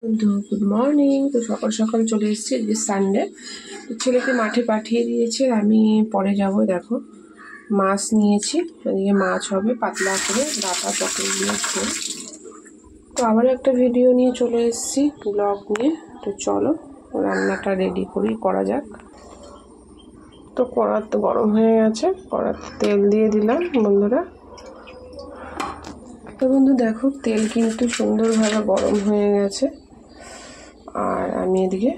বন্ধু good morning. তো সকাল সকাল চলে এসেছি, যে সানডে। তো ছেলেকে মাঠে পাঠিয়ে দিয়েছি, আমি পরে যাব। দেখো মাছ নিয়েছি, এদিকে মাছ হবে পাতলা করে ডাটা পটল দিয়ে ঝোল। তো আবার একটা ভিডিও নিয়ে চলে এসেছি, ব্লগ নিয়ে। তো চলো রান্নাটা রেডি করা যাক। তো কড়া তো গরম হয়ে গেছে, কড়াতে তেল দিয়ে দিলাম বন্ধুরা। তো বন্ধু দেখো তেল কিন্তু সুন্দরভাবে গরম হয়ে গেছে, আর আমি এদিকে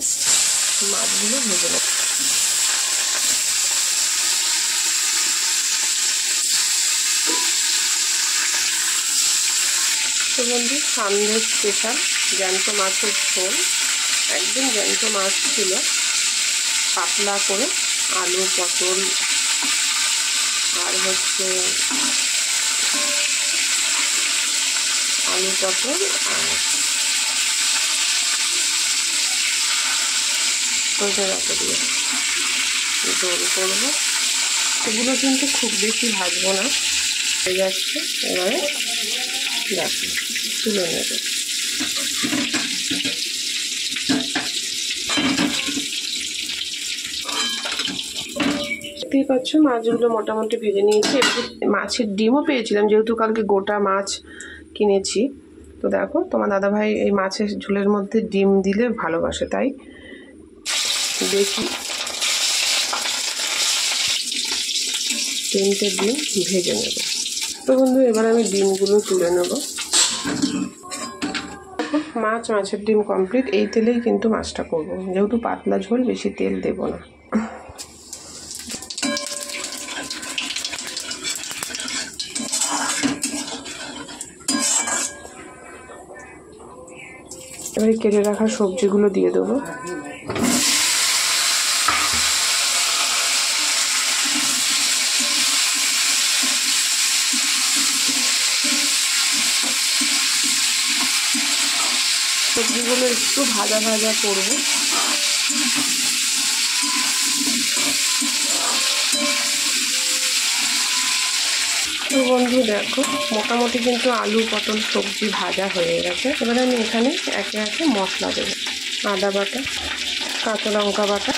মাছগুলো ভেজে নেব। তো বন্ধু সামনে স্পেশাল জ্যান্ত মাছের ঝোল, একদম জ্যান্ত মাছ ছিল, পাতলা করে আলু পটল আর আলু পটল আর সজনে ডাঁটা দিয়ে ঝোল করবো। এগুলো কিন্তু খুব বেশি ভাজবো না, হয়ে যাচ্ছে। এবারে দেখো তুলে নেবে। দেখতেই পাচ্ছ মাছগুলো মোটামুটি ভেজে নিয়েছি। মাছের ডিমও পেয়েছিলাম, যেহেতু কালকে গোটা মাছ কিনেছি। তো দেখো তোমার দাদাভাই এই মাছের ঝোলের মধ্যে ডিম দিলে ভালোবাসে, তাই বেশি 3টে ডিম ভেজে নেব। তো বন্ধু এবার আমি ডিমগুলো তুলে নেব। মাছের ডিম কমপ্লিট। এই তেলেই কিন্তু মাছটা করব, যেহেতু পাতলা ঝোল, বেশি তেল দেব না। এবারে কেটে রাখা সবজিগুলো দিয়ে দেবো। সবজিগুলো একটু ভাজা ভাজা করব। তো বন্ধু দেখো মোটামুটি কিন্তু আলু পটল সবজি ভাজা হয়ে গেছে। এবার আমি এখানে একে একে মশলা দেবো। আদা বাটা, কাঁচা লঙ্কা বাটা,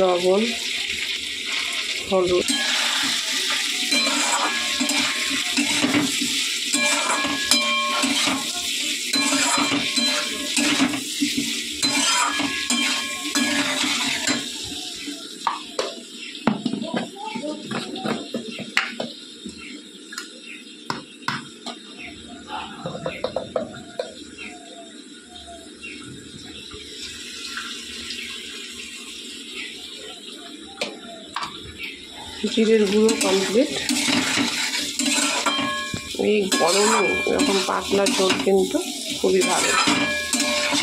লবণ, হলুদ, জিরের গুঁড়ো কমপ্লিট। এই গরমে এরকম পাতলা ঝোল কিন্তু খুবই ভালো।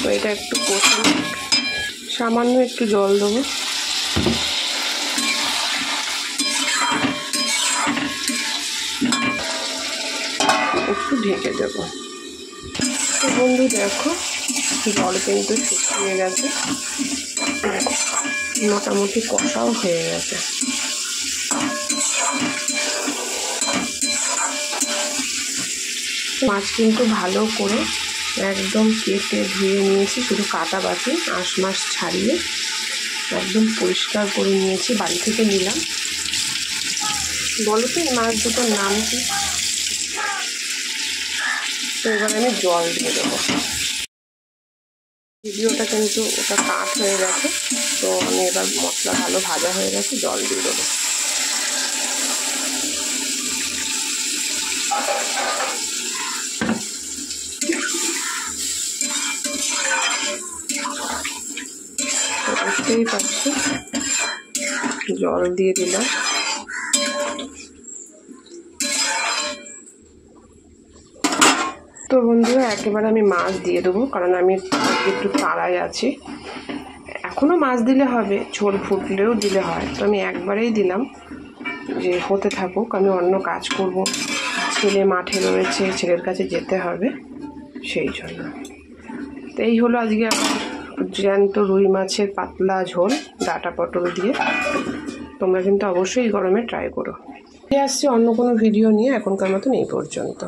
তো এটা একটু কষে, সামান্য একটু জল দেবো। একটু ঢেকে দেব। তো বন্ধু দেখো জল কিন্তু শুকিয়ে গেছে, মোটামুটি কষাও হয়ে গেছে। মাছ কিন্তু ভালো করে একদম কেটে ধুয়ে নিয়েছি, শুধু কাটা বাকি, আঁশ মাছ ছাড়িয়ে একদম পরিষ্কার করে নিয়েছি, বাড়ি থেকে নিলাম। বলো তো এই মাছ দুটোর নাম কি? তো এবার আমি জল দিয়ে দেবো। ভিডিওটা কিন্তু ওটা কাট হয়ে গেছে, তো আমি এবার মশলা ভালো ভাজা হয়ে গেছে, জল দিয়ে দেবো। বুঝতেই পারছি, জল দিয়ে দিলাম। তো বন্ধুরা একেবারে আমি মাছ দিয়ে দেবো, কারণ আমি একটু তাড়ায় আছি। এখনও মাছ দিলে হবে, ঝোল ফুটলেও দিলে হয়। তো আমি একবারেই দিলাম, যে হতে থাকুক, আমি অন্য কাজ করব। ছেলে মাঠে রয়েছে, ছেলের কাছে যেতে হবে, সেই জন্য। তো এই হলো আজকে আমার জ্যান্ত রুই মাছের পাতলা ঝোল ডাঁটা পটল দিয়ে। তোমরা কিন্তু অবশ্যই গরমে ট্রাই করো। আসছি অন্য কোনো ভিডিও নিয়ে, এখনকার মতন এই পর্যন্ত।